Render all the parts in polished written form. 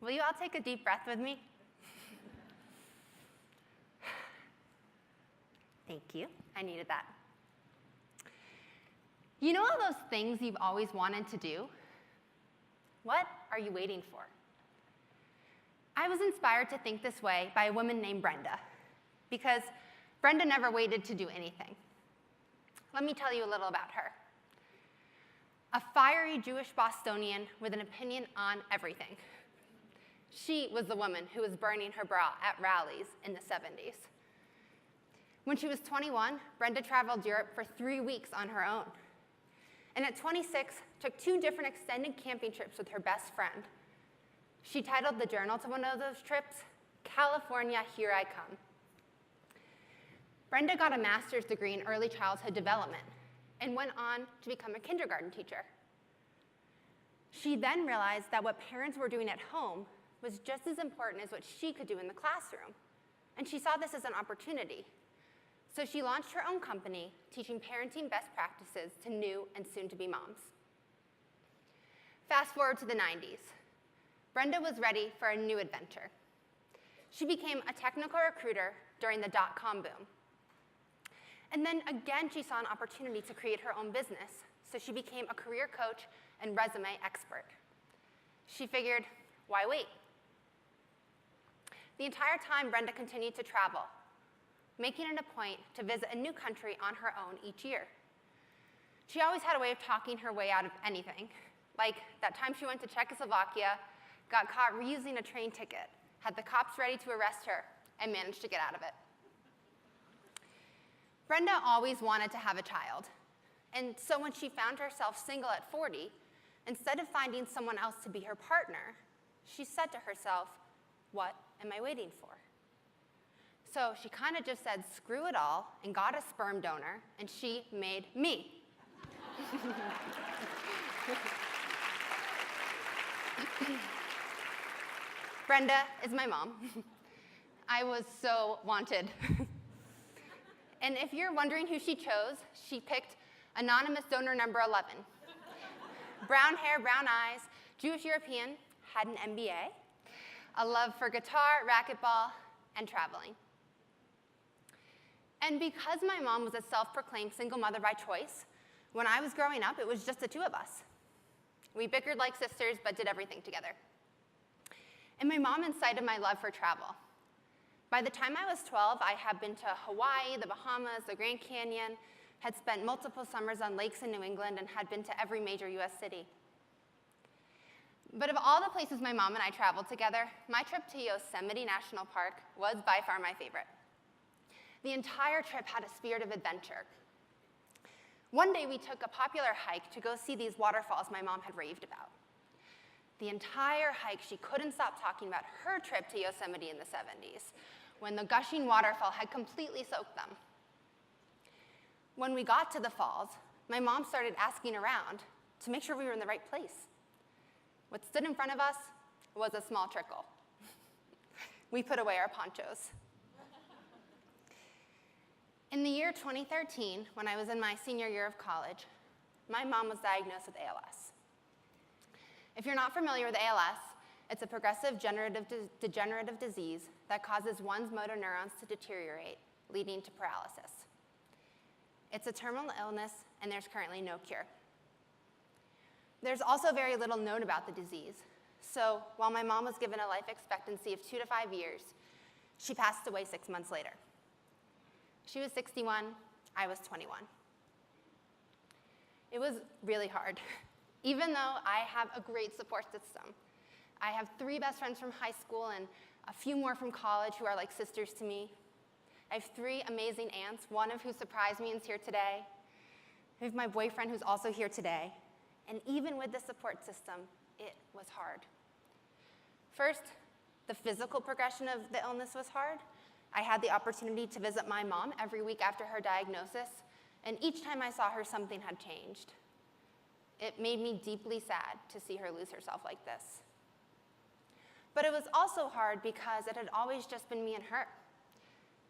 Will you all take a deep breath with me? Thank you. I needed that. You know all those things you've always wanted to do? What are you waiting for? I was inspired to think this way by a woman named Brenda, because Brenda never waited to do anything. Let me tell you a little about her. A fiery Jewish Bostonian with an opinion on everything. She was the woman who was burning her bra at rallies in the 70s. When she was 21, Brenda traveled Europe for 3 weeks on her own. And at 26, took 2 different extended camping trips with her best friend. She titled the journal to one of those trips, California, Here I Come. Brenda got a master's degree in early childhood development and went on to become a kindergarten teacher. She then realized that what parents were doing at home was just as important as what she could do in the classroom. And she saw this as an opportunity. So she launched her own company, teaching parenting best practices to new and soon-to-be moms. Fast forward to the 90s. Brenda was ready for a new adventure. She became a technical recruiter during the dot-com boom. And then again, she saw an opportunity to create her own business, so she became a career coach and resume expert. She figured, why wait? The entire time, Brenda continued to travel, making it a point to visit a new country on her own each year. She always had a way of talking her way out of anything, like that time she went to Czechoslovakia, got caught reusing a train ticket, had the cops ready to arrest her, and managed to get out of it. Brenda always wanted to have a child, and so when she found herself single at 40, instead of finding someone else to be her partner, she said to herself, what am I waiting for? So she kind of just said, screw it all, and got a sperm donor, and she made me. Brenda is my mom. I was so wanted. And if you're wondering who she chose, she picked anonymous donor number 11. Brown hair, brown eyes, Jewish European, had an MBA, a love for guitar, racquetball, and traveling. And because my mom was a self-proclaimed single mother by choice, when I was growing up, it was just the 2 of us. We bickered like sisters, but did everything together. And my mom incited my love for travel. By the time I was 12, I had been to Hawaii, the Bahamas, the Grand Canyon, had spent multiple summers on lakes in New England, and had been to every major US city. But of all the places my mom and I traveled together, my trip to Yosemite National Park was by far my favorite. The entire trip had a spirit of adventure. One day we took a popular hike to go see these waterfalls my mom had raved about. The entire hike, she couldn't stop talking about her trip to Yosemite in the 70s, when the gushing waterfall had completely soaked them. When we got to the falls, my mom started asking around to make sure we were in the right place. What stood in front of us was a small trickle. We put away our ponchos. In the year 2013, when I was in my senior year of college, my mom was diagnosed with ALS. If you're not familiar with ALS, it's a progressive degenerative disease that causes one's motor neurons to deteriorate, leading to paralysis. It's a terminal illness, and there's currently no cure. There's also very little known about the disease. So while my mom was given a life expectancy of 2 to 5 years, she passed away 6 months later. She was 61, I was 21. It was really hard, even though I have a great support system. I have 3 best friends from high school and a few more from college who are like sisters to me. I have 3 amazing aunts, one of who surprised me and is here today. I have my boyfriend who's also here today. And even with the support system, it was hard. First, the physical progression of the illness was hard. I had the opportunity to visit my mom every week after her diagnosis, and each time I saw her, something had changed. It made me deeply sad to see her lose herself like this. But it was also hard because it had always just been me and her.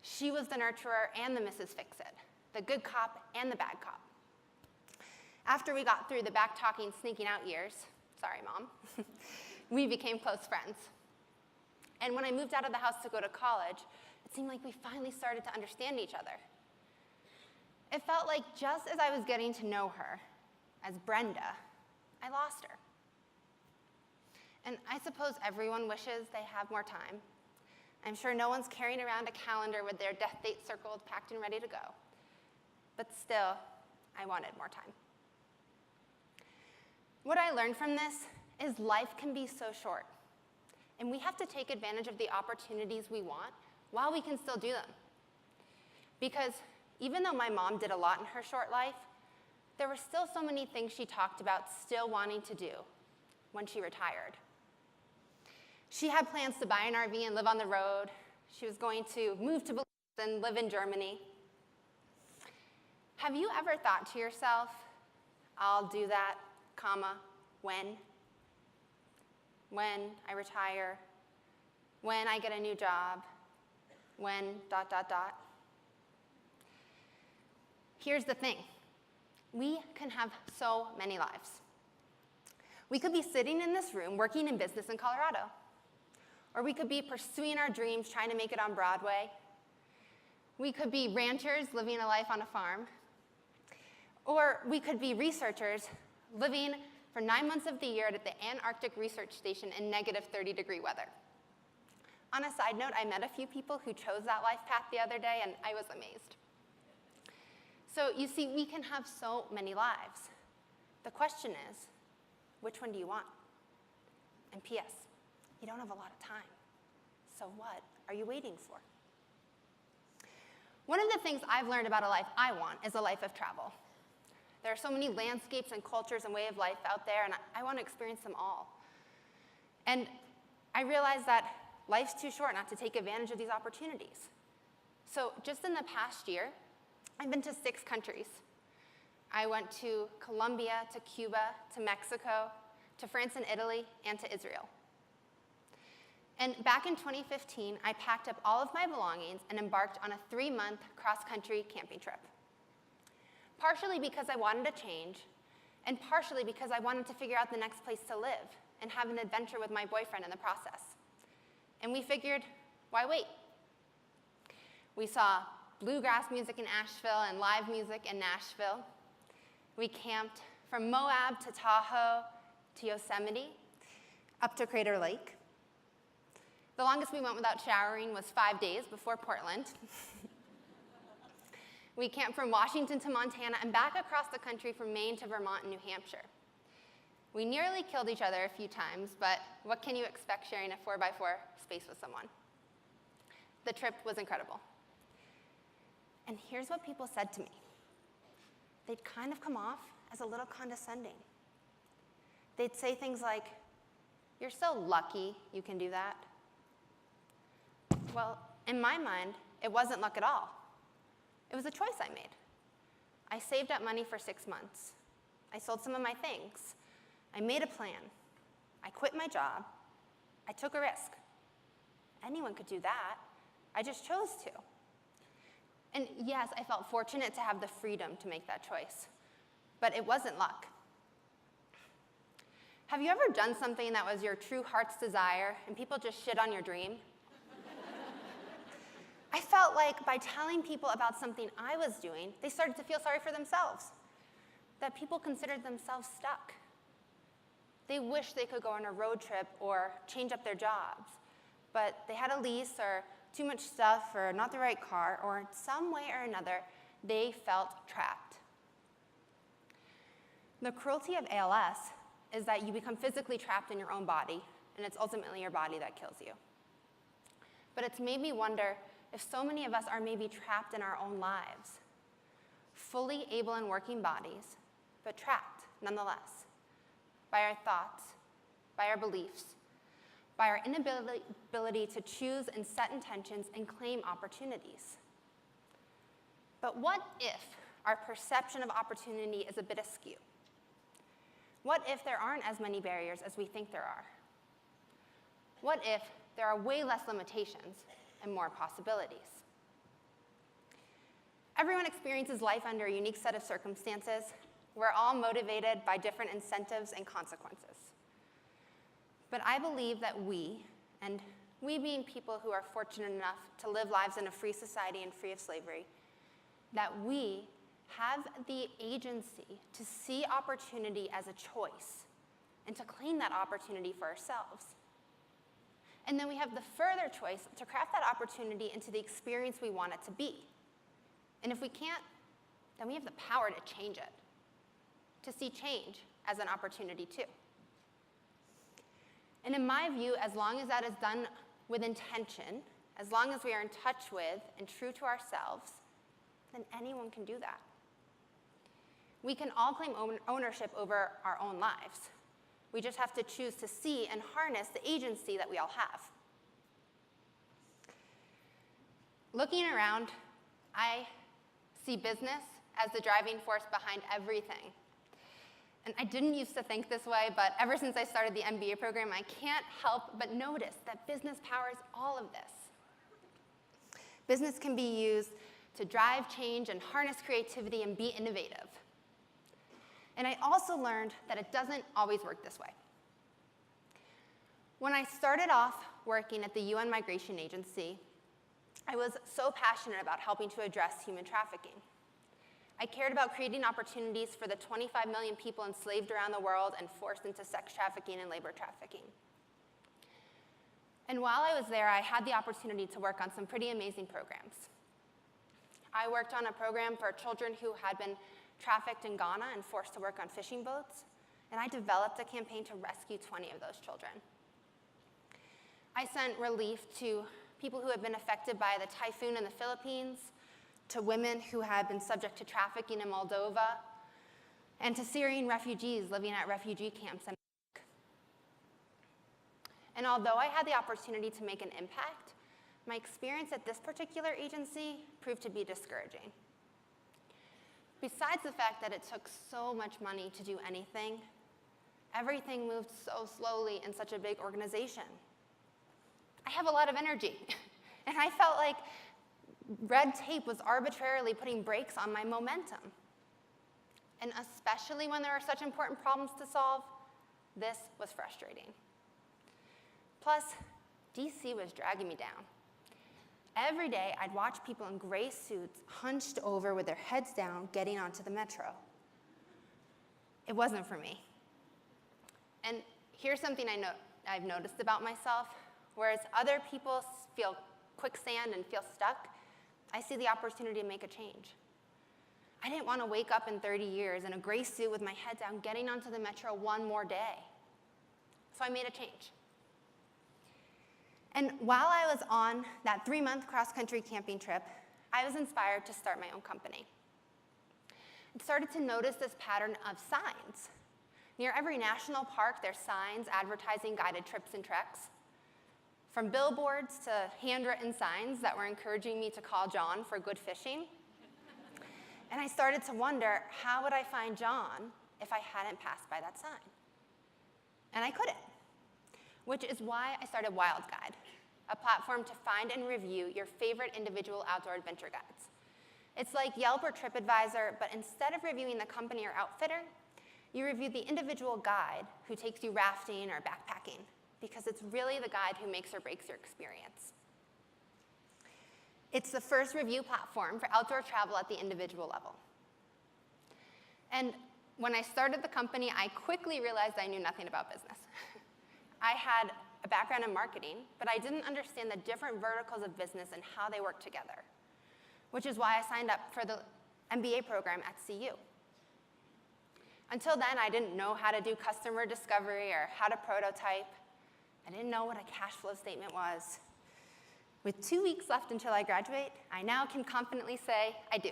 She was the nurturer and the Mrs. Fix-It, the good cop and the bad cop. After we got through the back-talking, sneaking out years, sorry, Mom, we became close friends. And when I moved out of the house to go to college, it seemed like we finally started to understand each other. It felt like just as I was getting to know her as Brenda, I lost her. And I suppose everyone wishes they have more time. I'm sure no one's carrying around a calendar with their death date circled, packed, and ready to go. But still, I wanted more time. What I learned from this is life can be so short, and we have to take advantage of the opportunities we want while we can still do them. Because even though my mom did a lot in her short life, there were still so many things she talked about still wanting to do when she retired. She had plans to buy an RV and live on the road. She was going to move to Belize and live in Germany. Have you ever thought to yourself, I'll do that, comma, when? When I retire, when I get a new job, when, ... Here's the thing. We can have so many lives. We could be sitting in this room working in business in Colorado. Or we could be pursuing our dreams, trying to make it on Broadway. We could be ranchers living a life on a farm. Or we could be researchers living for 9 months of the year at the Antarctic Research Station in negative 30-degree weather. On a side note, I met a few people who chose that life path the other day, and I was amazed. So you see, we can have so many lives. The question is, which one do you want? And P.S., you don't have a lot of time. So what are you waiting for? One of the things I've learned about a life I want is a life of travel. There are so many landscapes and cultures and way of life out there, and I want to experience them all. And I realized that life's too short not to take advantage of these opportunities. So just in the past year, I've been to 6 countries. I went to Colombia, to Cuba, to Mexico, to France and Italy, and to Israel. And back in 2015, I packed up all of my belongings and embarked on a 3-month cross-country camping trip. Partially because I wanted to change, and partially because I wanted to figure out the next place to live and have an adventure with my boyfriend in the process. And we figured, why wait? We saw bluegrass music in Asheville and live music in Nashville. We camped from Moab to Tahoe to Yosemite, up to Crater Lake. The longest we went without showering was 5 days before Portland. We camped from Washington to Montana and back across the country from Maine to Vermont and New Hampshire. We nearly killed each other a few times, but what can you expect sharing a 4x4 space with someone? The trip was incredible. And here's what people said to me. They'd kind of come off as a little condescending. They'd say things like, "You're so lucky you can do that." Well, in my mind, it wasn't luck at all. It was a choice I made. I saved up money for 6 months. I sold some of my things. I made a plan. I quit my job. I took a risk. Anyone could do that. I just chose to. And yes, I felt fortunate to have the freedom to make that choice, but it wasn't luck. Have you ever done something that was your true heart's desire and people just shit on your dream? I felt like by telling people about something I was doing, they started to feel sorry for themselves, that people considered themselves stuck. They wished they could go on a road trip or change up their jobs, but they had a lease or too much stuff or not the right car, or in some way or another, they felt trapped. The cruelty of ALS is that you become physically trapped in your own body, and it's ultimately your body that kills you. But it's made me wonder if so many of us are maybe trapped in our own lives, fully able and working bodies, but trapped nonetheless, by our thoughts, by our beliefs, by our inability to choose and set intentions and claim opportunities. But what if our perception of opportunity is a bit askew? What if there aren't as many barriers as we think there are? What if there are way less limitations and more possibilities? Everyone experiences life under a unique set of circumstances. We're all motivated by different incentives and consequences. But I believe that we, and we being people who are fortunate enough to live lives in a free society and free of slavery, that we have the agency to see opportunity as a choice and to claim that opportunity for ourselves. And then we have the further choice to craft that opportunity into the experience we want it to be. And if we can't, then we have the power to change it, to see change as an opportunity too. And in my view, as long as that is done with intention, as long as we are in touch with and true to ourselves, then anyone can do that. We can all claim ownership over our own lives. We just have to choose to see and harness the agency that we all have. Looking around, I see business as the driving force behind everything. And I didn't used to think this way, but ever since I started the MBA program, I can't help but notice that business powers all of this. Business can be used to drive change and harness creativity and be innovative. And I also learned that it doesn't always work this way. When I started off working at the UN Migration Agency, I was so passionate about helping to address human trafficking. I cared about creating opportunities for the 25 million people enslaved around the world and forced into sex trafficking and labor trafficking. And while I was there, I had the opportunity to work on some pretty amazing programs. I worked on a program for children who had been trafficked in Ghana and forced to work on fishing boats, and I developed a campaign to rescue 20 of those children. I sent relief to people who had been affected by the typhoon in the Philippines, to women who had been subject to trafficking in Moldova, and to Syrian refugees living at refugee camps in Iraq. And although I had the opportunity to make an impact, my experience at this particular agency proved to be discouraging. Besides the fact that it took so much money to do anything, everything moved so slowly in such a big organization. I have a lot of energy, and I felt like red tape was arbitrarily putting brakes on my momentum. And especially when there are such important problems to solve, this was frustrating. Plus, DC was dragging me down. Every day, I'd watch people in gray suits hunched over with their heads down getting onto the metro. It wasn't for me. And here's something I've noticed about myself. Whereas other people feel quicksand and feel stuck, I see the opportunity to make a change. I didn't want to wake up in 30 years in a gray suit with my head down getting onto the metro one more day. So I made a change. And while I was on that 3-month cross-country camping trip, I was inspired to start my own company. I started to notice this pattern of signs. Near every national park, there's signs advertising guided trips and treks. From billboards to handwritten signs that were encouraging me to call John for good fishing. And I started to wonder, how would I find John if I hadn't passed by that sign? And I couldn't, which is why I started Wild Guide, a platform to find and review your favorite individual outdoor adventure guides. It's like Yelp or TripAdvisor, but instead of reviewing the company or outfitter, you review the individual guide who takes you rafting or backpacking, because it's really the guide who makes or breaks your experience. It's the first review platform for outdoor travel at the individual level. And when I started the company, I quickly realized I knew nothing about business. I had a background in marketing, but I didn't understand the different verticals of business and how they work together, which is why I signed up for the MBA program at CU. Until then, I didn't know how to do customer discovery or how to prototype. I didn't know what a cash flow statement was. With 2 weeks left until I graduate, I now can confidently say I do.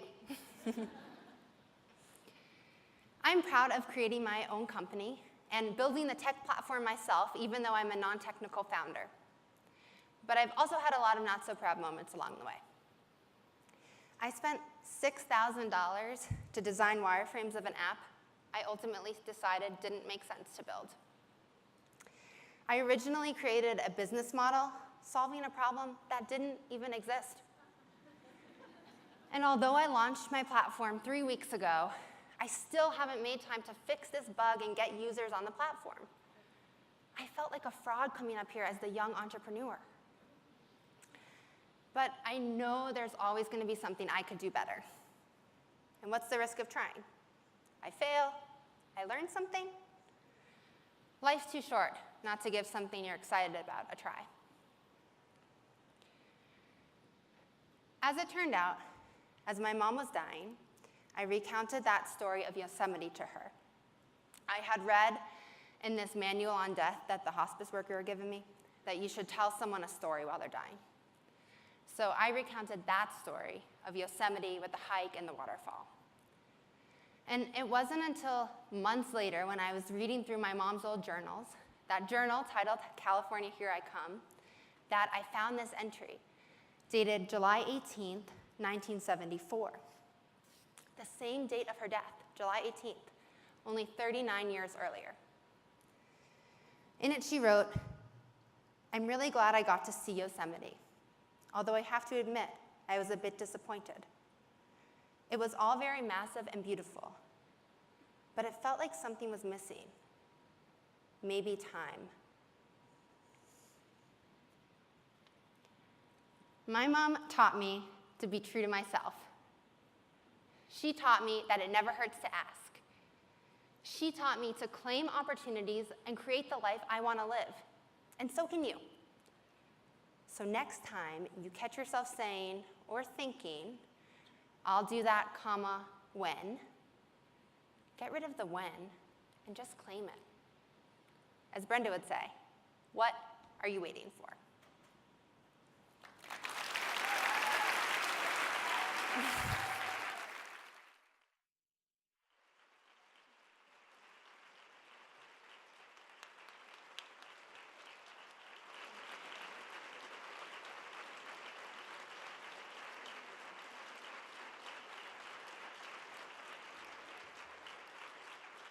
I'm proud of creating my own company and building the tech platform myself, even though I'm a non-technical founder. But I've also had a lot of not-so-proud moments along the way. I spent $6,000 to design wireframes of an app I ultimately decided didn't make sense to build. I originally created a business model solving a problem that didn't even exist. And although I launched my platform 3 weeks ago, I still haven't made time to fix this bug and get users on the platform. I felt like a fraud coming up here as the young entrepreneur. but I know there's always going to be something I could do better. And what's the risk of trying? I fail, I learn something. Life's too short not to give something you're excited about a try. As it turned out, as my mom was dying, I recounted that story of Yosemite to her. I had read in this manual on death that the hospice worker had given me that you should tell someone a story while they're dying. So I recounted that story of Yosemite with the hike and the waterfall. And it wasn't until months later when I was reading through my mom's old journals, that journal titled California, Here I Come, that I found this entry dated July 18th, 1974. The same date of her death, July 18th, only 39 years earlier. In it she wrote, "I'm really glad I got to see Yosemite, although I have to admit I was a bit disappointed. It was all very massive and beautiful, but it felt like something was missing. Maybe time." My mom taught me to be true to myself. She taught me that it never hurts to ask. She taught me to claim opportunities and create the life I want to live. And so can you. So next time you catch yourself saying or thinking, "I'll do that, comma, when," get rid of the when and just claim it. As Brenda would say, what are you waiting for?